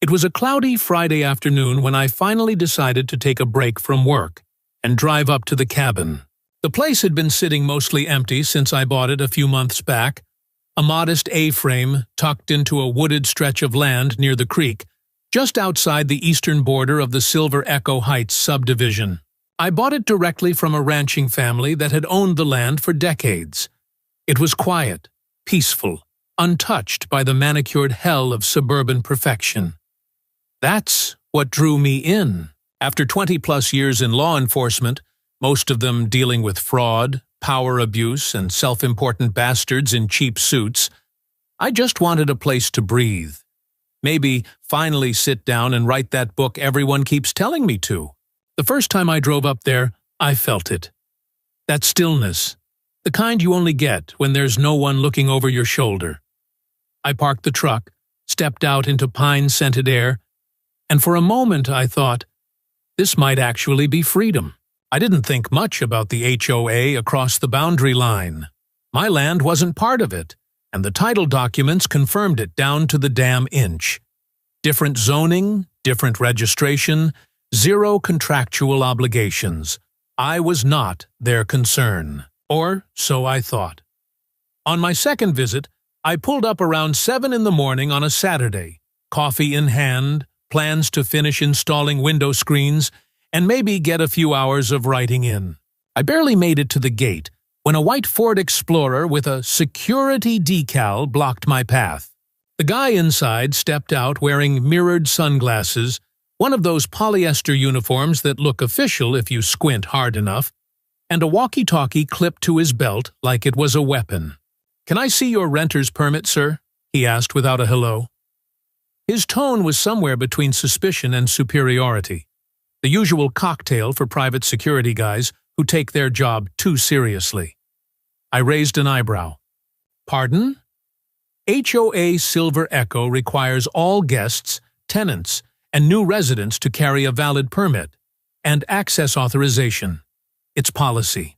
It was a cloudy Friday afternoon when I finally decided to take a break from work and drive up to the cabin. The place had been sitting mostly empty since I bought it a few months back, a modest A-frame tucked into a wooded stretch of land near the creek, just outside the eastern border of the Silver Echo Heights subdivision. I bought it directly from a ranching family that had owned the land for decades. It was quiet, peaceful, untouched by the manicured hell of suburban perfection. That's what drew me in. After 20-plus years in law enforcement, most of them dealing with fraud, power abuse, and self-important bastards in cheap suits, I just wanted a place to breathe. Maybe finally sit down and write that book everyone keeps telling me to. The first time I drove up there, I felt it. That stillness, the kind you only get when there's no one looking over your shoulder. I parked the truck, stepped out into pine-scented air, and for a moment I thought, this might actually be freedom. I didn't think much about the HOA across the boundary line. My land wasn't part of it, and the title documents confirmed it down to the damn inch. Different zoning, different registration, zero contractual obligations. I was not their concern. Or so I thought. On my second visit, I pulled up around 7 in the morning on a Saturday, coffee in hand, plans to finish installing window screens, and maybe get a few hours of writing in. I barely made it to the gate when a white Ford Explorer with a security decal blocked my path. The guy inside stepped out wearing mirrored sunglasses, one of those polyester uniforms that look official if you squint hard enough, and a walkie-talkie clipped to his belt like it was a weapon. "Can I see your renter's permit, sir?" he asked without a hello. His tone was somewhere between suspicion and superiority, the usual cocktail for private security guys who take their job too seriously. I raised an eyebrow. "Pardon?" HOA Silver Echo requires all guests, tenants, and new residents to carry a valid permit and access authorization. It's policy.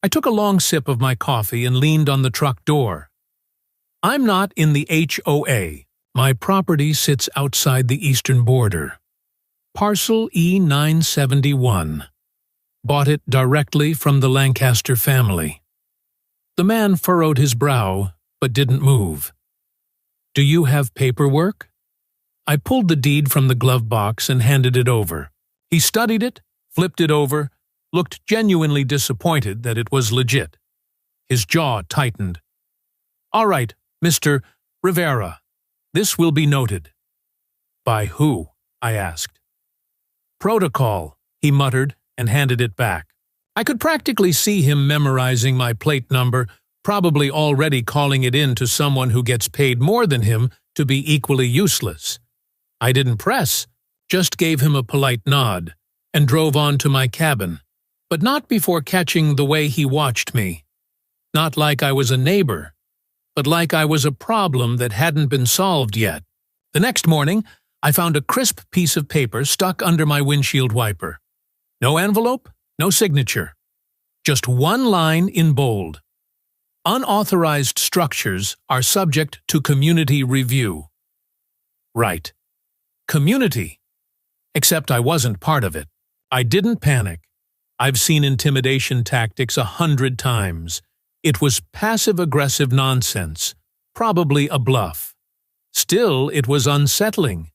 I took a long sip of my coffee and leaned on the truck door. I'm not in the HOA. My property sits outside the eastern border. Parcel E971. Bought it directly from the Lancaster family. The man furrowed his brow, but didn't move. "Do you have paperwork?" I pulled the deed from the glove box and handed it over. He studied it, flipped it over, looked genuinely disappointed that it was legit. His jaw tightened. "All right, Mr. Rivera. This will be noted." "By who?" I asked. "Protocol," he muttered and handed it back. I could practically see him memorizing my plate number, probably already calling it in to someone who gets paid more than him to be equally useless. I didn't press, just gave him a polite nod, and drove on to my cabin, but not before catching the way he watched me. Not like I was a neighbor, but like I was a problem that hadn't been solved yet. The next morning, I found a crisp piece of paper stuck under my windshield wiper. No envelope, no signature. Just one line in bold. Unauthorized structures are subject to community review. Right. Community. Except I wasn't part of it. I didn't panic. I've seen intimidation tactics 100 times. It was passive-aggressive nonsense, probably a bluff. Still, it was unsettling.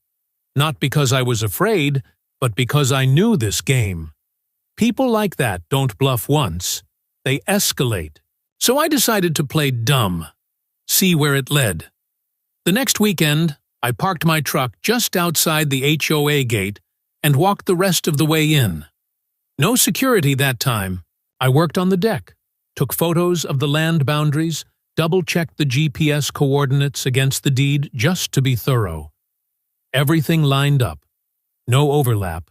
Not because I was afraid, but because I knew this game. People like that don't bluff once. They escalate. So I decided to play dumb. See where it led. The next weekend, I parked my truck just outside the HOA gate and walked the rest of the way in. No security that time. I worked on the deck, took photos of the land boundaries, double-checked the GPS coordinates against the deed just to be thorough. Everything lined up. No overlap.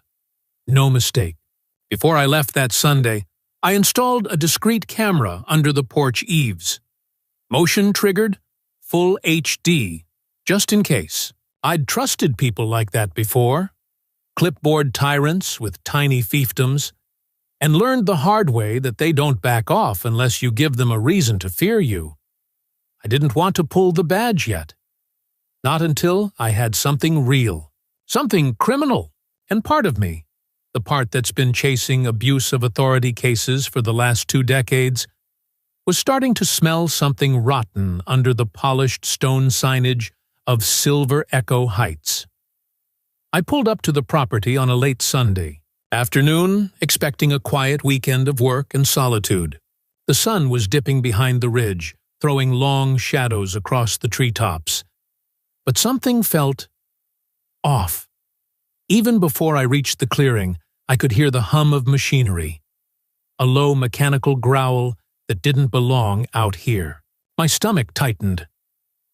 No mistake. Before I left that Sunday, I installed a discreet camera under the porch eaves. Motion-triggered, full HD, just in case. I'd trusted people like that before. Clipboard tyrants with tiny fiefdoms, and learned the hard way that they don't back off unless you give them a reason to fear you. I didn't want to pull the badge yet. Not until I had something real, something criminal, and part of me, the part that's been chasing abuse of authority cases for the last 2 decades, was starting to smell something rotten under the polished stone signage of Silver Echo Heights. I pulled up to the property on a late Sunday afternoon, expecting a quiet weekend of work and solitude. The sun was dipping behind the ridge, throwing long shadows across the treetops. But something felt off. Even before I reached the clearing, I could hear the hum of machinery, a low mechanical growl that didn't belong out here. My stomach tightened.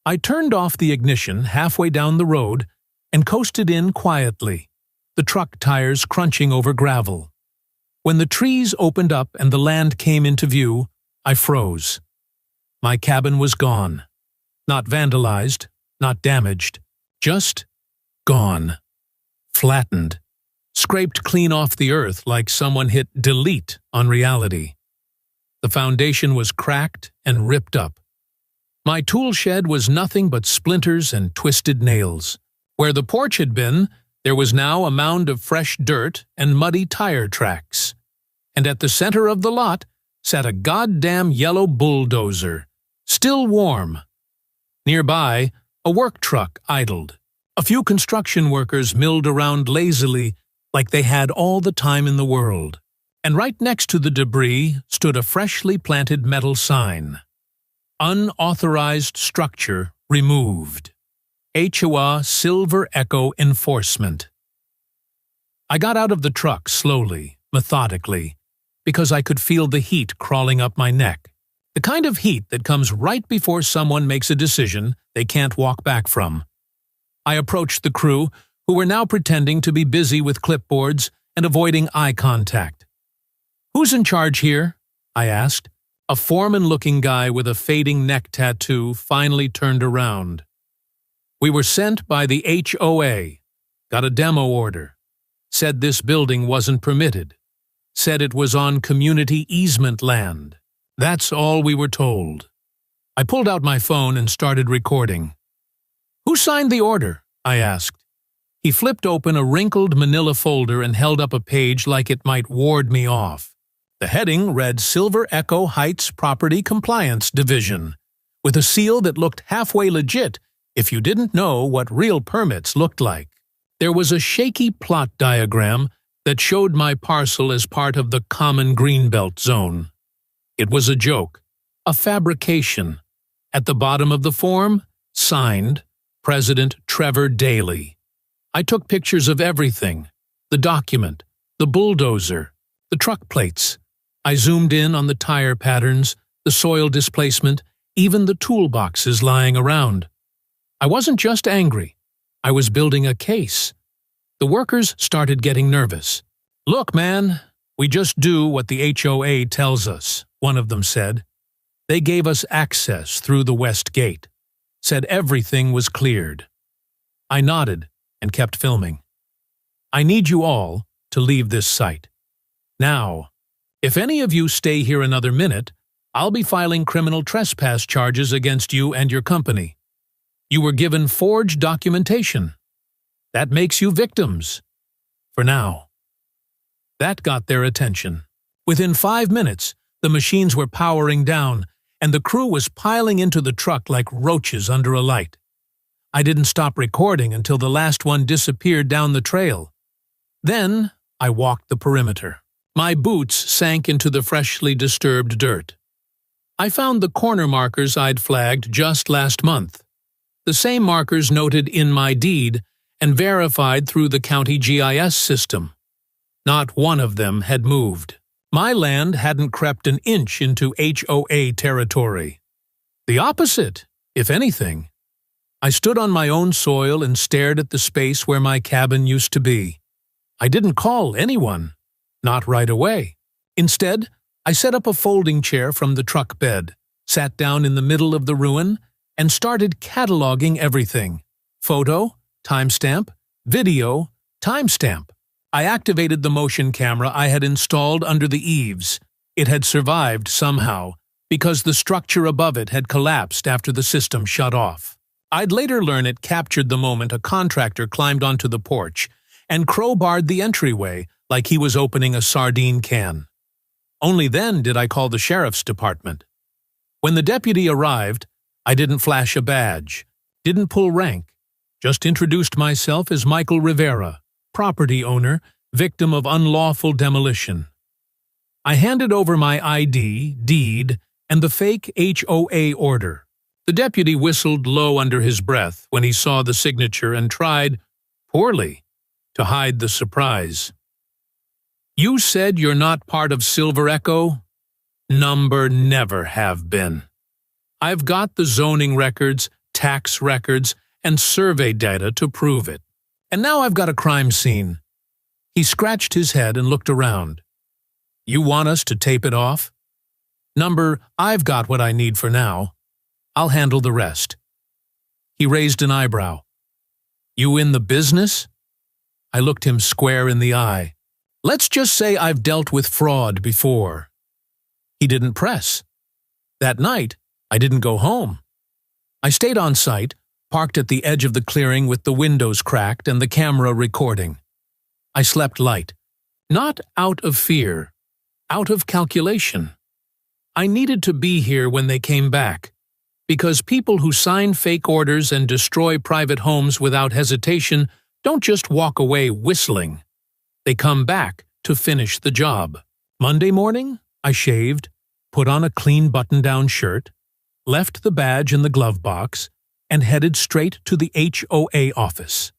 I turned off the ignition halfway down the road and coasted in quietly, the truck tires crunching over gravel. When the trees opened up and the land came into view, I froze. My cabin was gone. Not vandalized, not damaged, just gone. Flattened. Scraped clean off the earth like someone hit delete on reality. The foundation was cracked and ripped up. My tool shed was nothing but splinters and twisted nails. Where the porch had been, there was now a mound of fresh dirt and muddy tire tracks. And at the center of the lot sat a goddamn yellow bulldozer, still warm. Nearby, a work truck idled. A few construction workers milled around lazily like they had all the time in the world. And right next to the debris stood a freshly planted metal sign. Unauthorized structure removed. HOA Silver Echo Enforcement. I got out of the truck slowly, methodically, because I could feel the heat crawling up my neck. The kind of heat that comes right before someone makes a decision they can't walk back from. I approached the crew, who were now pretending to be busy with clipboards and avoiding eye contact. "Who's in charge here?" I asked. A foreman-looking guy with a fading neck tattoo finally turned around. "We were sent by the HOA. Got a demo order. Said this building wasn't permitted. Said it was on community easement land. That's all we were told." I pulled out my phone and started recording. "Who signed the order?" I asked. He flipped open a wrinkled manila folder and held up a page like it might ward me off. The heading read Silver Echo Heights Property Compliance Division, with a seal that looked halfway legit if you didn't know what real permits looked like. There was a shaky plot diagram that showed my parcel as part of the common greenbelt zone. It was a joke, a fabrication. At the bottom of the form, signed, President Trevor Daly. I took pictures of everything, the document, the bulldozer, the truck plates. I zoomed in on the tire patterns, the soil displacement, even the toolboxes lying around. I wasn't just angry. I was building a case. The workers started getting nervous. "Look, man, we just do what the HOA tells us," one of them said. They gave us access through the west gate. Said everything was cleared. I nodded and kept filming. "I need you all to leave this site. Now, if any of you stay here another minute, I'll be filing criminal trespass charges against you and your company. You were given forged documentation. That makes you victims. For now." That got their attention. Within 5 minutes, the machines were powering down, and the crew was piling into the truck like roaches under a light. I didn't stop recording until the last one disappeared down the trail. Then I walked the perimeter. My boots sank into the freshly disturbed dirt. I found the corner markers I'd flagged just last month. The same markers noted in my deed and verified through the county GIS system. Not one of them had moved. My land hadn't crept an inch into HOA territory. The opposite, if anything. I stood on my own soil and stared at the space where my cabin used to be. I didn't call anyone. Not right away. Instead, I set up a folding chair from the truck bed, sat down in the middle of the ruin, and started cataloging everything. Photo, timestamp, video, timestamp. I activated the motion camera I had installed under the eaves. It had survived somehow, because the structure above it had collapsed after the system shut off. I'd later learn it captured the moment a contractor climbed onto the porch and crowbarred the entryway like he was opening a sardine can. Only then did I call the sheriff's department. When the deputy arrived, I didn't flash a badge, didn't pull rank, just introduced myself as Michael Rivera, property owner, victim of unlawful demolition. I handed over my ID, deed, and the fake HOA order. The deputy whistled low under his breath when he saw the signature and tried, poorly, to hide the surprise. "You said you're not part of Silver Echo?" "Number never have been. I've got the zoning records, tax records, and survey data to prove it. And now I've got a crime scene." He scratched his head and looked around. "You want us to tape it off?" "Number, I've got what I need for now. I'll handle the rest." He raised an eyebrow. "You in the business?" I looked him square in the eye. "Let's just say I've dealt with fraud before." He didn't press. That night, I didn't go home. I stayed on site, parked at the edge of the clearing with the windows cracked and the camera recording. I slept light, not out of fear, out of calculation. I needed to be here when they came back, because people who sign fake orders and destroy private homes without hesitation don't just walk away whistling. They come back to finish the job. Monday morning, I shaved, put on a clean button-down shirt, left the badge in the glove box, and headed straight to the HOA office.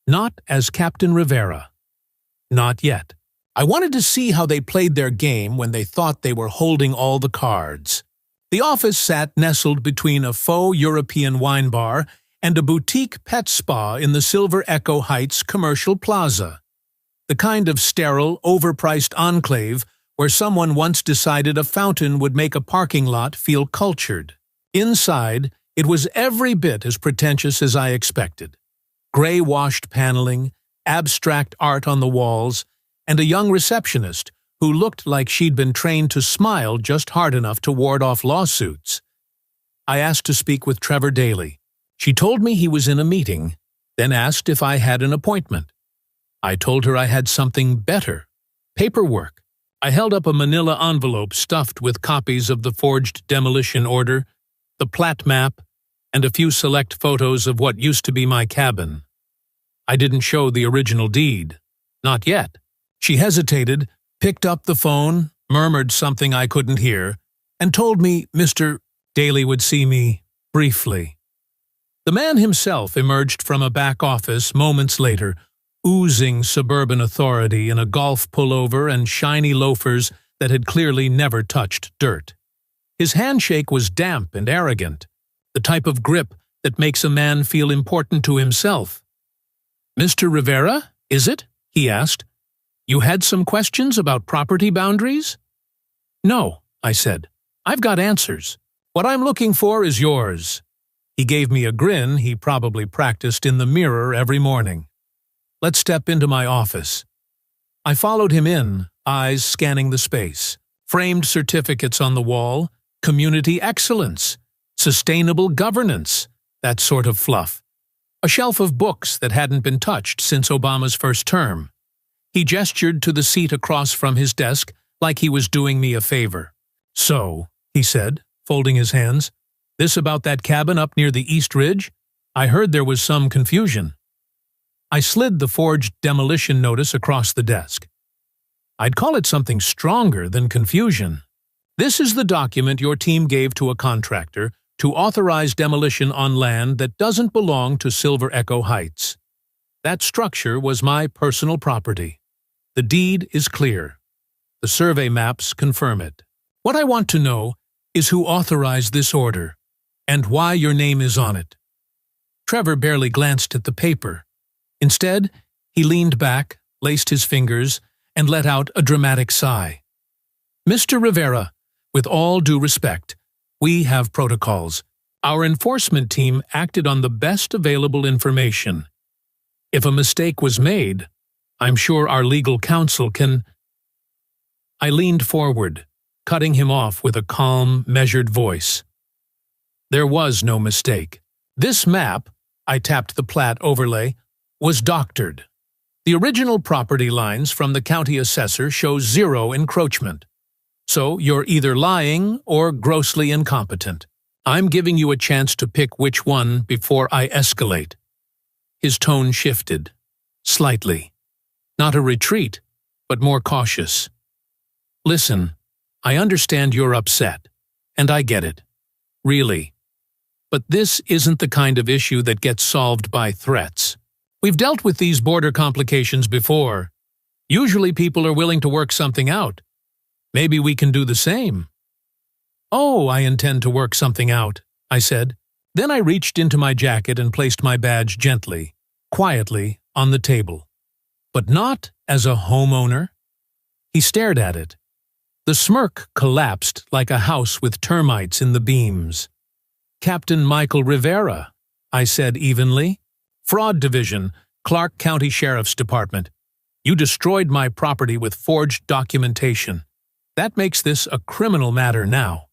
Not as Captain Rivera. Not yet. I wanted to see how they played their game when they thought they were holding all the cards. The office sat nestled between a faux European wine bar and a boutique pet spa in the Silver Echo Heights commercial plaza. The kind of sterile, overpriced enclave where someone once decided a fountain would make a parking lot feel cultured. Inside, it was every bit as pretentious as I expected. Gray-washed paneling, abstract art on the walls, and a young receptionist who looked like she'd been trained to smile just hard enough to ward off lawsuits. I asked to speak with Trevor Daly. She told me he was in a meeting, then asked if I had an appointment. I told her I had something better. Paperwork. I held up a manila envelope stuffed with copies of the forged demolition order, the plat map, and a few select photos of what used to be my cabin. I didn't show the original deed. Not yet. She hesitated, picked up the phone, murmured something I couldn't hear, and told me Mr. Daly would see me briefly. The man himself emerged from a back office moments later, oozing suburban authority in a golf pullover and shiny loafers that had clearly never touched dirt. His handshake was damp and arrogant, the type of grip that makes a man feel important to himself. "Mr. Rivera, is it?" he asked. "You had some questions about property boundaries?" "No," I said. "I've got answers. What I'm looking for is yours." He gave me a grin he probably practiced in the mirror every morning. "Let's step into my office." I followed him in, eyes scanning the space. Framed certificates on the wall, community excellence, sustainable governance, that sort of fluff. A shelf of books that hadn't been touched since Obama's first term. He gestured to the seat across from his desk like he was doing me a favor. "So," he said, folding his hands, "this about that cabin up near the East Ridge? I heard there was some confusion." I slid the forged demolition notice across the desk. "I'd call it something stronger than confusion. This is the document your team gave to a contractor to authorize demolition on land that doesn't belong to Silver Echo Heights. That structure was my personal property. The deed is clear. The survey maps confirm it. What I want to know is who authorized this order, and why your name is on it." Trevor barely glanced at the paper. Instead, he leaned back, laced his fingers, and let out a dramatic sigh. "Mr. Rivera, with all due respect, we have protocols. Our enforcement team acted on the best available information. If a mistake was made, I'm sure our legal counsel can—" I leaned forward, cutting him off with a calm, measured voice. There was no mistake. This map, I tapped the plat overlay, was doctored. The original property lines from the county assessor show 0 encroachment. So you're either lying or grossly incompetent. I'm giving you a chance to pick which one before I escalate. His tone shifted. Slightly. Not a retreat, but more cautious. Listen, I understand you're upset, and I get it. Really. But this isn't the kind of issue that gets solved by threats. We've dealt with these border complications before. Usually people are willing to work something out. Maybe we can do the same. Oh, I intend to work something out, I said. Then I reached into my jacket and placed my badge gently, quietly, on the table. But not as a homeowner. He stared at it. The smirk collapsed like a house with termites in the beams. Captain Michael Rivera, I said evenly. Fraud Division, Clark County Sheriff's Department. You destroyed my property with forged documentation. That makes this a criminal matter now.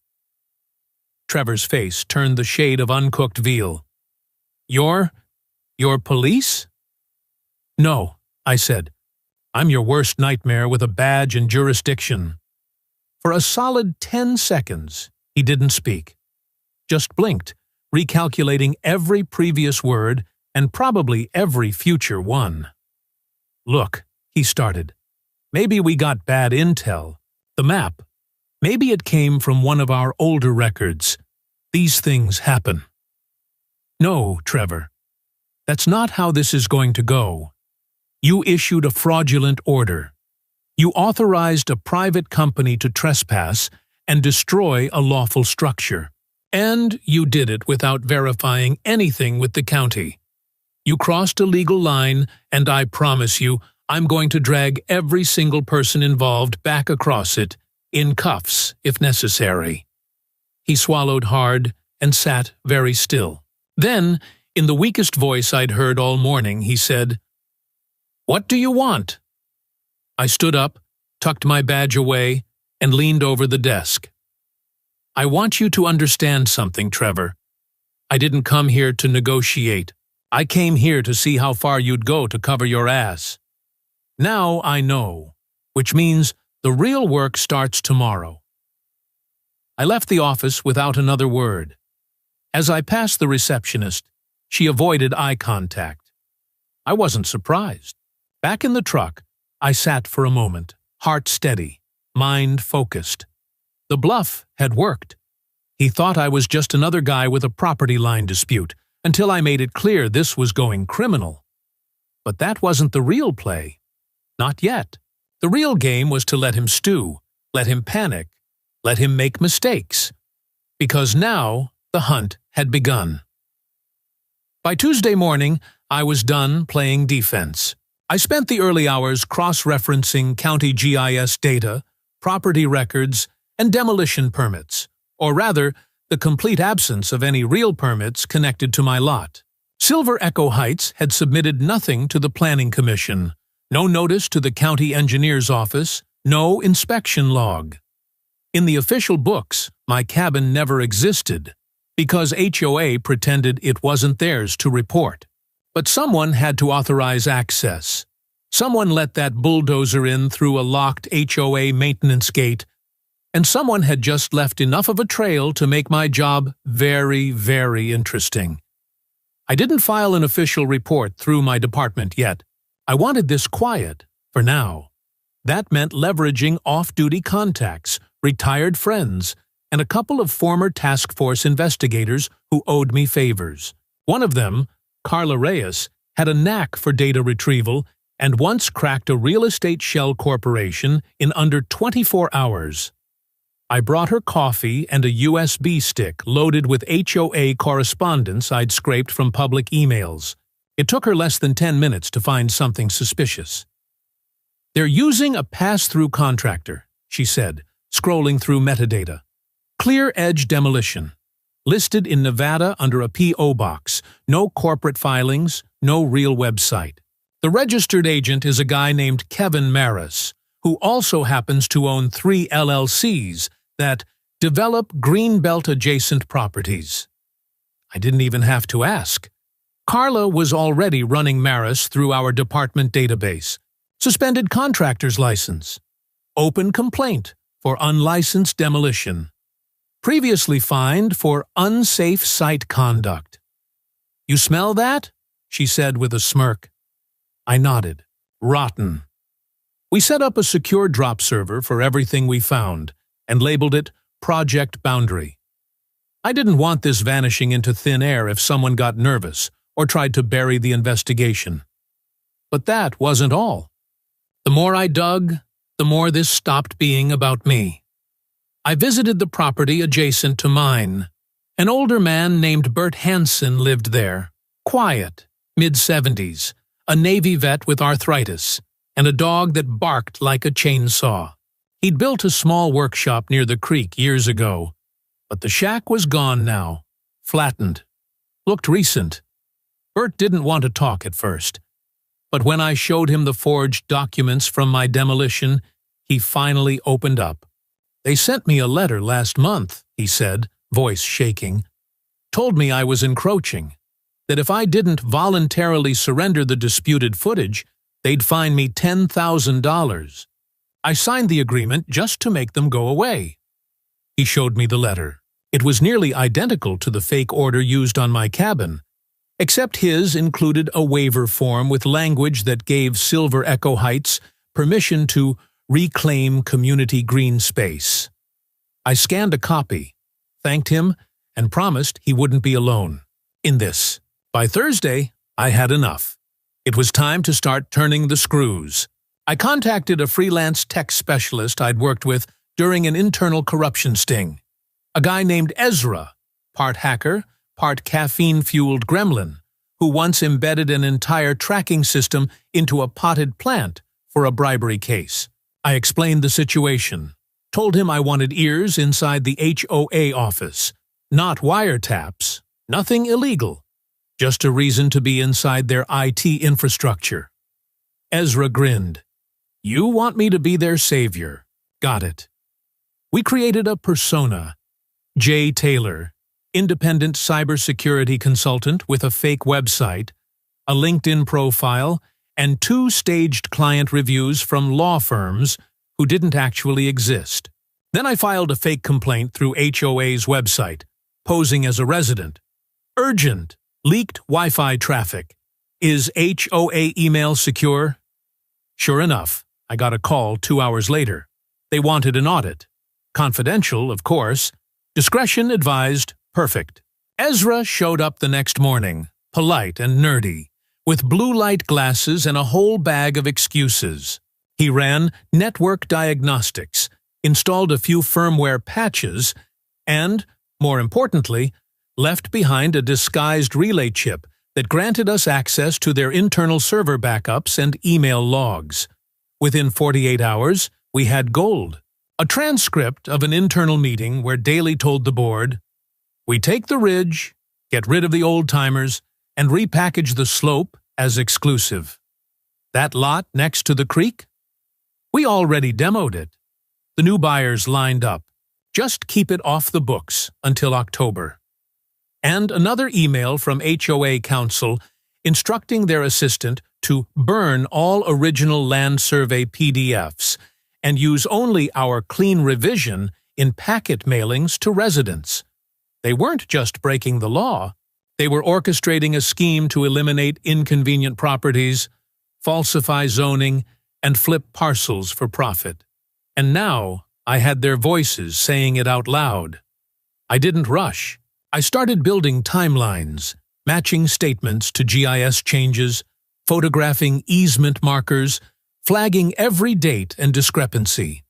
Trevor's face turned the shade of uncooked veal. Your police? No, I said. I'm your worst nightmare with a badge and jurisdiction. For a solid 10 seconds, he didn't speak. Just blinked, recalculating every previous word and probably every future one. Look, he started. Maybe we got bad intel. The map. Maybe it came from one of our older records. These things happen. No, Trevor. That's not how this is going to go. You issued a fraudulent order. You authorized a private company to trespass and destroy a lawful structure. And you did it without verifying anything with the county. You crossed a legal line, and I promise you, I'm going to drag every single person involved back across it, in cuffs if necessary. He swallowed hard and sat very still. Then, in the weakest voice I'd heard all morning, he said, "What do you want?" I stood up, tucked my badge away, and leaned over the desk. I want you to understand something, Trevor. I didn't come here to negotiate. I came here to see how far you'd go to cover your ass. Now I know, which means the real work starts tomorrow. I left the office without another word. As I passed the receptionist, she avoided eye contact. I wasn't surprised. Back in the truck, I sat for a moment, heart steady, mind focused. The bluff had worked. He thought I was just another guy with a property line dispute, until I made it clear this was going criminal. But that wasn't the real play. Not yet. The real game was to let him stew, let him panic, let him make mistakes. Because now the hunt had begun. By Tuesday morning, I was done playing defense. I spent the early hours cross-referencing county GIS data, property records, and demolition permits, or rather, the complete absence of any real permits connected to my lot. Silver Echo Heights had submitted nothing to the Planning Commission, no notice to the county engineer's office, no inspection log. In the official books, my cabin never existed, because HOA pretended it wasn't theirs to report. But someone had to authorize access. Someone let that bulldozer in through a locked HOA maintenance gate, and someone had just left enough of a trail to make my job very, very interesting. I didn't file an official report through my department yet. I wanted this quiet, for now. That meant leveraging off-duty contacts, retired friends, and a couple of former task force investigators who owed me favors. One of them, Carla Reyes, had a knack for data retrieval and once cracked a real estate shell corporation in under 24 hours. I brought her coffee and a USB stick loaded with HOA correspondence I'd scraped from public emails. It took her less than 10 minutes to find something suspicious. "They're using a pass-through contractor," she said, scrolling through metadata. "Clear Edge Demolition. Listed in Nevada under a P.O. box. No corporate filings, no real website. The registered agent is a guy named Kevin Maris, who also happens to own 3 LLCs that develop Greenbelt-adjacent properties." I didn't even have to ask. Carla was already running Maris through our department database. Suspended contractor's license. Open complaint for unlicensed demolition. Previously fined for unsafe site conduct. "You smell that?" she said with a smirk. I nodded. Rotten. We set up a secure drop server for everything we found and labeled it Project Boundary. I didn't want this vanishing into thin air if someone got nervous or tried to bury the investigation. But that wasn't all. The more I dug, the more this stopped being about me. I visited the property adjacent to mine. An older man named Bert Hansen lived there. Quiet, mid-70s, a Navy vet with arthritis, and a dog that barked like a chainsaw. He'd built a small workshop near the creek years ago, but the shack was gone now, flattened. Looked recent. Bert didn't want to talk at first, but when I showed him the forged documents from my demolition, he finally opened up. "They sent me a letter last month," he said, voice shaking. "Told me I was encroaching, that if I didn't voluntarily surrender the disputed footage, they'd fine me $10,000. I signed the agreement just to make them go away." He showed me the letter. It was nearly identical to the fake order used on my cabin, except his included a waiver form with language that gave Silver Echo Heights permission to reclaim community green space. I scanned a copy, thanked him, and promised he wouldn't be alone in this. By Thursday, I had enough. It was time to start turning the screws. I contacted a freelance tech specialist I'd worked with during an internal corruption sting. A guy named Ezra, part hacker, part caffeine-fueled gremlin, who once embedded an entire tracking system into a potted plant for a bribery case. I explained the situation, told him I wanted ears inside the HOA office, not wiretaps, nothing illegal, just a reason to be inside their IT infrastructure. Ezra grinned. "You want me to be their savior. Got it." We created a persona, Jay Taylor, independent cybersecurity consultant with a fake website, a LinkedIn profile, and 2 staged client reviews from law firms who didn't actually exist. Then I filed a fake complaint through HOA's website, posing as a resident. "Urgent, leaked Wi-Fi traffic. Is HOA email secure?" Sure enough, I got a call 2 hours later. They wanted an audit. Confidential, of course. Discretion advised. Perfect. Ezra showed up the next morning, polite and nerdy, with blue light glasses and a whole bag of excuses. He ran network diagnostics, installed a few firmware patches, and, more importantly, left behind a disguised relay chip that granted us access to their internal server backups and email logs. Within 48 hours, we had gold. A transcript of an internal meeting where Daly told the board, "We take the ridge, get rid of the old-timers, and repackage the slope as exclusive. That lot next to the creek? We already demoed it. The new buyers lined up. Just keep it off the books until October." And another email from HOA Council instructing their assistant to burn all original land survey PDFs and use only our clean revision in packet mailings to residents. They weren't just breaking the law, they were orchestrating a scheme to eliminate inconvenient properties, falsify zoning, and flip parcels for profit. And now I had their voices saying it out loud. I didn't rush. I started building timelines, matching statements to GIS changes, photographing easement markers, flagging every date and discrepancy.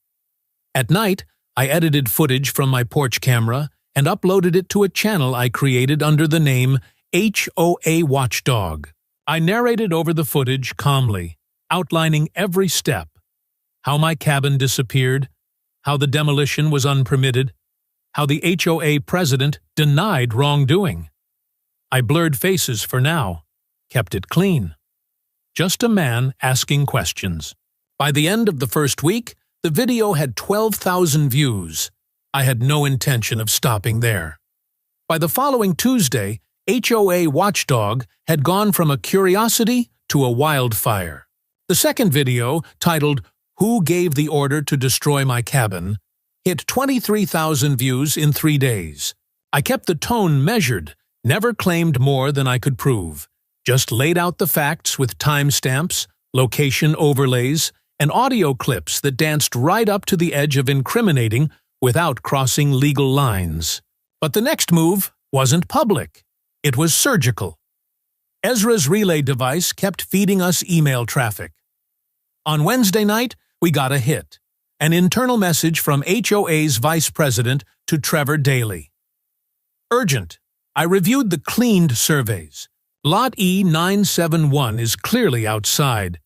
At night, I edited footage from my porch camera and uploaded it to a channel I created under the name HOA Watchdog. I narrated over the footage calmly, outlining every step. How my cabin disappeared, how the demolition was unpermitted, how the HOA president denied wrongdoing. I blurred faces for now, kept it clean. Just a man asking questions. By the end of the first week, the video had 12,000 views. I had no intention of stopping there. By the following Tuesday, HOA watchdog had gone from a curiosity to a wildfire. The second video, titled "Who Gave the Order to Destroy My Cabin?" hit 23,000 views in 3 days. I kept the tone measured, never claimed more than I could prove, just laid out the facts with timestamps, location overlays, and audio clips that danced right up to the edge of incriminating without crossing legal lines. But the next move wasn't public. It was surgical. Ezra's relay device kept feeding us email traffic. On Wednesday night, we got a hit, an internal message from HOA's vice president to Trevor Daly. Urgent. I reviewed the cleaned surveys. Lot E971 is clearly outside.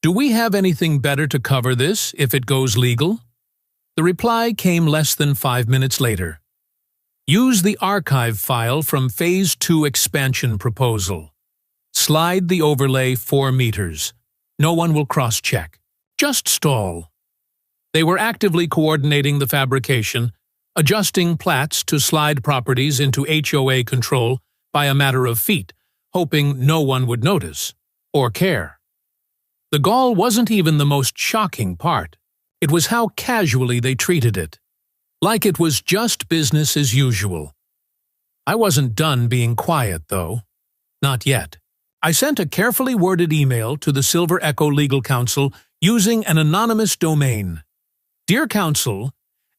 Do we have anything better to cover this if it goes legal? The reply came less than 5 minutes later. Use the archive file from Phase 2 expansion proposal. Slide the overlay 4 meters. No one will cross-check. Just stall. They were actively coordinating the fabrication, adjusting plats to slide properties into HOA control by a matter of feet, hoping no one would notice or care. The gall wasn't even the most shocking part. It was how casually they treated it. Like it was just business as usual. I wasn't done being quiet, though. Not yet. I sent a carefully worded email to the Silver Echo Legal Counsel using an anonymous domain. Dear Counsel,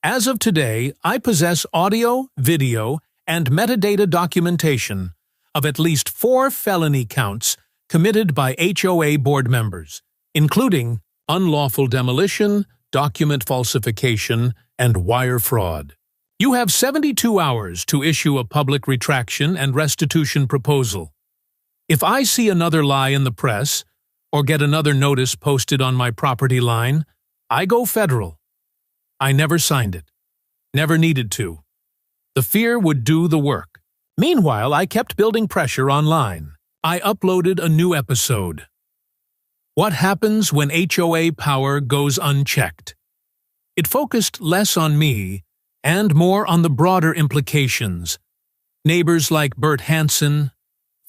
as of today, I possess audio, video, and metadata documentation of at least 4 felony counts committed by HOA board members, including unlawful demolition, document falsification, and wire fraud. You have 72 hours to issue a public retraction and restitution proposal. If I see another lie in the press, or get another notice posted on my property line, I go federal. I never signed it. Never needed to. The fear would do the work. Meanwhile, I kept building pressure online. I uploaded a new episode. What happens when HOA power goes unchecked? It focused less on me and more on the broader implications. Neighbors like Bert Hansen,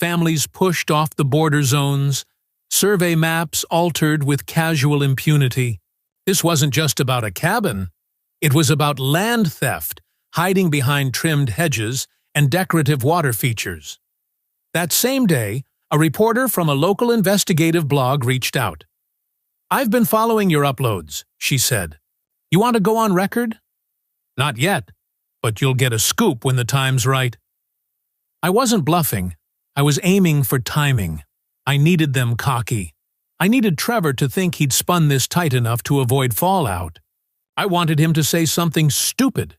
families pushed off the border zones, survey maps altered with casual impunity. This wasn't just about a cabin. It was about land theft, hiding behind trimmed hedges and decorative water features. That same day, a reporter from a local investigative blog reached out. "I've been following your uploads," she said. "You want to go on record?" "Not yet, but you'll get a scoop when the time's right." I wasn't bluffing. I was aiming for timing. I needed them cocky. I needed Trevor to think he'd spun this tight enough to avoid fallout. I wanted him to say something stupid.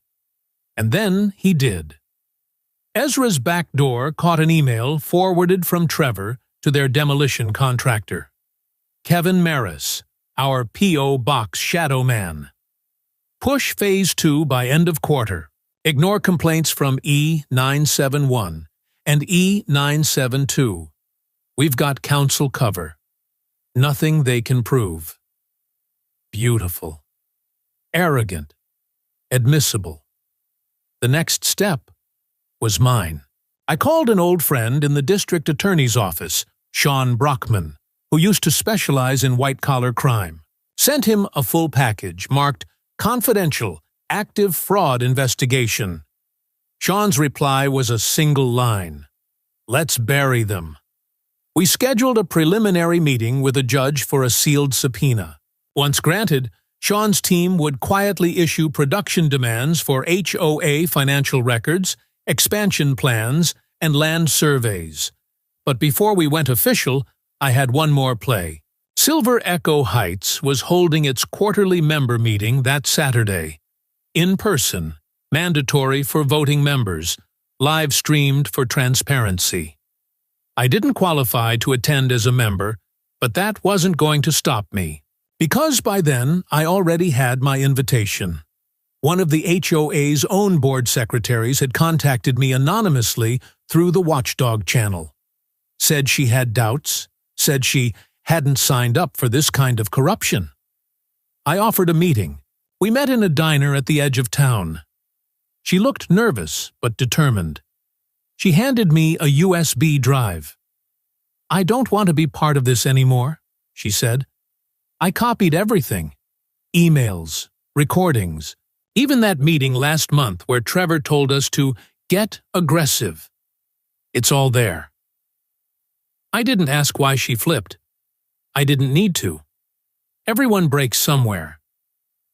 And then he did. Ezra's back door caught an email forwarded from Trevor to their demolition contractor. Kevin Maris, our P.O. Box shadow man. Push Phase 2 by end of quarter. Ignore complaints from E971 and E972. We've got counsel cover. Nothing they can prove. Beautiful. Arrogant. Admissible. The next step was mine. I called an old friend in the district attorney's office, Sean Brockman, who used to specialize in white-collar crime. Sent him a full package marked Confidential Active Fraud Investigation. Sean's reply was a single line. Let's bury them. We scheduled a preliminary meeting with a judge for a sealed subpoena. Once granted, Sean's team would quietly issue production demands for HOA financial records, expansion plans, and land surveys. But before we went official, I had one more play. Silver Echo Heights was holding its quarterly member meeting that Saturday. In person, mandatory for voting members, live-streamed for transparency. I didn't qualify to attend as a member, but that wasn't going to stop me. Because by then, I already had my invitation. One of the HOA's own board secretaries had contacted me anonymously through the Watchdog channel. Said she had doubts, said she hadn't signed up for this kind of corruption. I offered a meeting. We met in a diner at the edge of town. She looked nervous but determined. She handed me a USB drive. "I don't want to be part of this anymore," she said. "I copied everything. Emails, recordings, even that meeting last month where Trevor told us to get aggressive. It's all there." I didn't ask why she flipped. I didn't need to. Everyone breaks somewhere.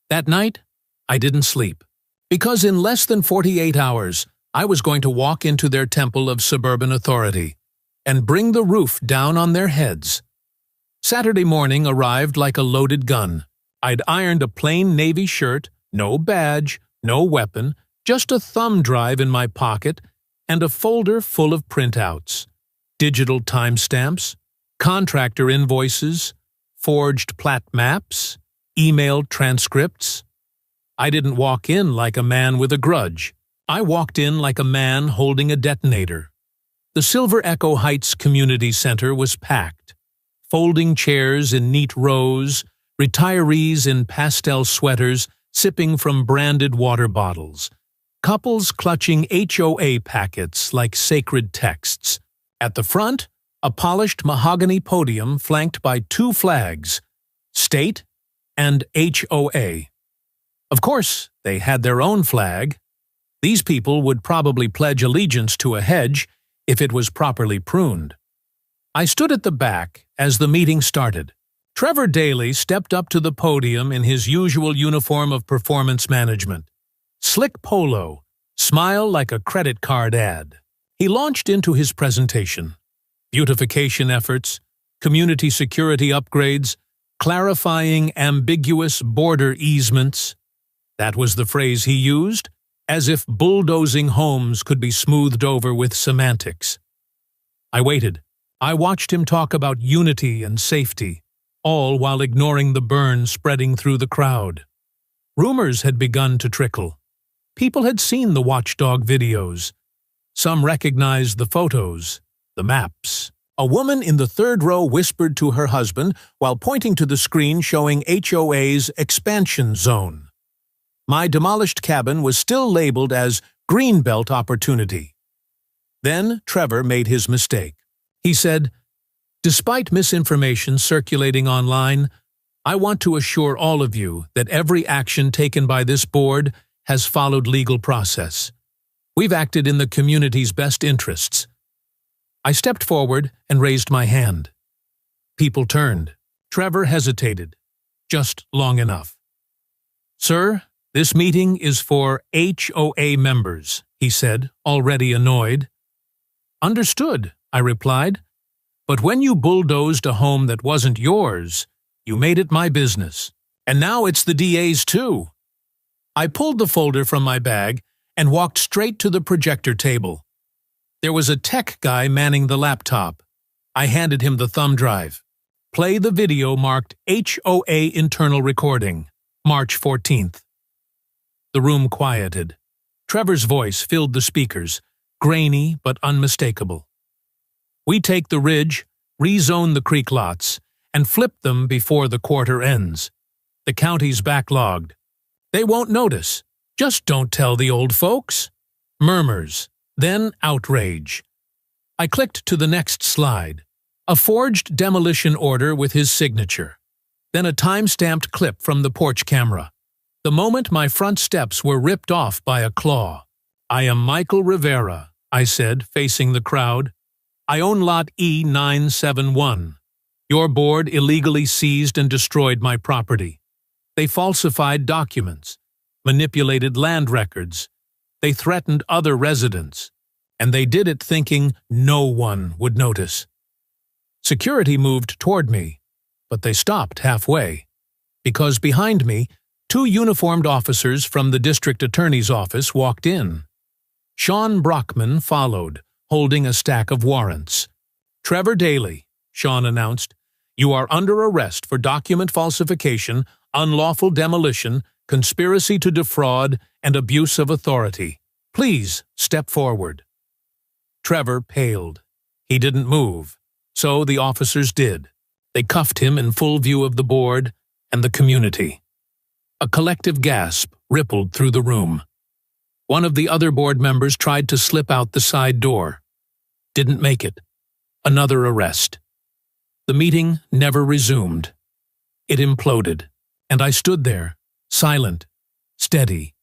That night, I didn't sleep, because in less than 48 hours, I was going to walk into their temple of suburban authority and bring the roof down on their heads. Saturday morning arrived like a loaded gun. I'd ironed a plain navy shirt, no badge, no weapon, just a thumb drive in my pocket and a folder full of printouts, digital timestamps, contractor invoices, forged plat maps, emailed transcripts. I didn't walk in like a man with a grudge. I walked in like a man holding a detonator. The Silver Echo Heights Community Center was packed. Folding chairs in neat rows, retirees in pastel sweaters sipping from branded water bottles, couples clutching HOA packets like sacred texts. At the front, a polished mahogany podium flanked by two flags, State and HOA. Of course, they had their own flag. These people would probably pledge allegiance to a hedge if it was properly pruned. I stood at the back as the meeting started. Trevor Daly stepped up to the podium in his usual uniform of performance management. Slick polo, smile like a credit card ad. He launched into his presentation. Beautification efforts, community security upgrades, clarifying ambiguous border easements. That was the phrase he used, as if bulldozing homes could be smoothed over with semantics. I waited. I watched him talk about unity and safety, all while ignoring the burn spreading through the crowd. Rumors had begun to trickle. People had seen the watchdog videos. Some recognized the photos, the maps. A woman in the third row whispered to her husband while pointing to the screen showing HOA's expansion zone. My demolished cabin was still labeled as Greenbelt Opportunity. Then Trevor made his mistake. He said, "Despite misinformation circulating online, I want to assure all of you that every action taken by this board has followed legal process. We've acted in the community's best interests." I stepped forward and raised my hand. People turned. Trevor hesitated, just long enough. "Sir, this meeting is for HOA members," he said, already annoyed. "Understood," I replied. "But when you bulldozed a home that wasn't yours, you made it my business. And now it's the DA's too." I pulled the folder from my bag and walked straight to the projector table. There was a tech guy manning the laptop. I handed him the thumb drive. "Play the video marked HOA internal recording, March 14th. The room quieted. Trevor's voice filled the speakers, grainy but unmistakable. "We take the ridge, rezone the creek lots, and flip them before the quarter ends. The county's backlogged. They won't notice. Just don't tell the old folks." Murmurs, then outrage. I clicked to the next slide. A forged demolition order with his signature. Then a time-stamped clip from the porch camera. The moment my front steps were ripped off by a claw. "I am Michael Rivera," I said, facing the crowd. "I own lot E971. Your board illegally seized and destroyed my property. They falsified documents, manipulated land records. They threatened other residents, and they did it thinking no one would notice." Security moved toward me, but they stopped halfway, because behind me, two uniformed officers from the district attorney's office walked in. Sean Brockman followed, holding a stack of warrants. "Trevor Daly," Sean announced, "you are under arrest for document falsification, unlawful demolition, conspiracy to defraud, and abuse of authority. Please step forward." Trevor paled. He didn't move, so the officers did. They cuffed him in full view of the board and the community. A collective gasp rippled through the room. One of the other board members tried to slip out the side door. Didn't make it. Another arrest. The meeting never resumed. It imploded, and I stood there, silent, steady,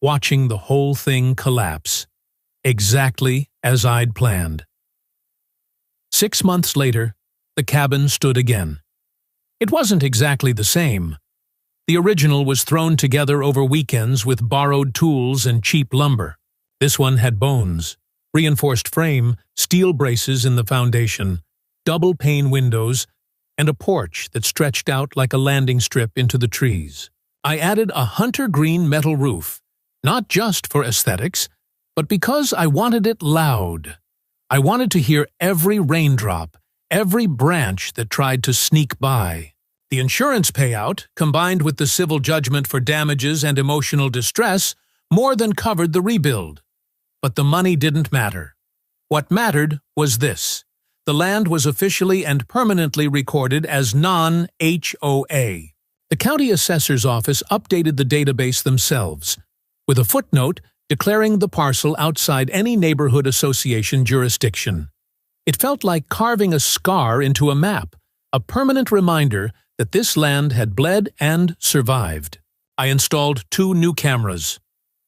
watching the whole thing collapse, exactly as I'd planned. 6 months later, the cabin stood again. It wasn't exactly the same. The original was thrown together over weekends with borrowed tools and cheap lumber. This one had bones, reinforced frame, steel braces in the foundation, double-pane windows, and a porch that stretched out like a landing strip into the trees. I added a hunter green metal roof, not just for aesthetics, but because I wanted it loud. I wanted to hear every raindrop, every branch that tried to sneak by. The insurance payout, combined with the civil judgment for damages and emotional distress, more than covered the rebuild. But the money didn't matter. What mattered was this. The land was officially and permanently recorded as non-HOA. The county assessor's office updated the database themselves, with a footnote declaring the parcel outside any neighborhood association jurisdiction. It felt like carving a scar into a map, a permanent reminder that this land had bled and survived. I installed 2 new cameras,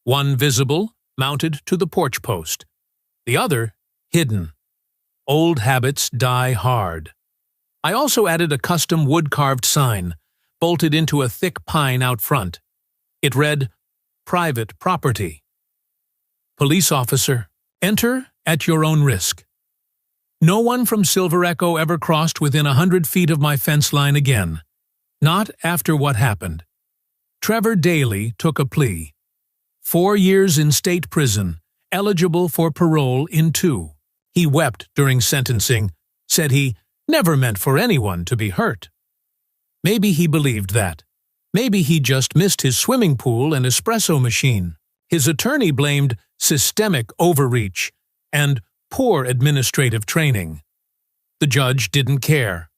one visible, mounted to the porch post, the other hidden. Old habits die hard. I also added a custom wood-carved sign, bolted into a thick pine out front. It read, "Private Property." Police officer, enter at your own risk. No one from Silver Echo ever crossed within 100 feet of my fence line again. Not after what happened. Trevor Daly took a plea. 4 years in state prison, eligible for parole in 2. He wept during sentencing, said he never meant for anyone to be hurt. Maybe he believed that. Maybe he just missed his swimming pool and espresso machine. His attorney blamed systemic overreach and poor administrative training. The judge didn't care.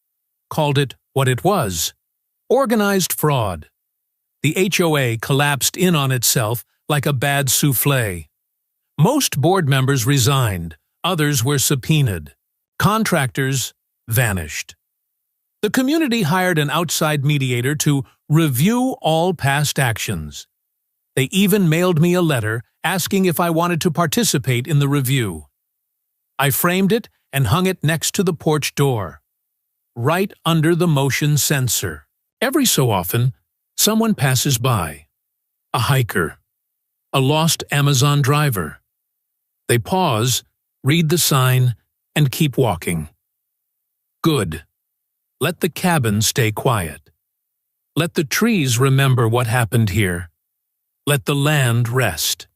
Called it what it was. Organized fraud. The HOA collapsed in on itself like a bad soufflé. Most board members resigned. Others were subpoenaed. Contractors vanished. The community hired an outside mediator to review all past actions. They even mailed me a letter asking if I wanted to participate in the review. I framed it and hung it next to the porch door, right under the motion sensor. Every so often, someone passes by. A hiker. A lost Amazon driver. They pause, read the sign, and keep walking. Good. Let the cabin stay quiet. Let the trees remember what happened here. Let the land rest.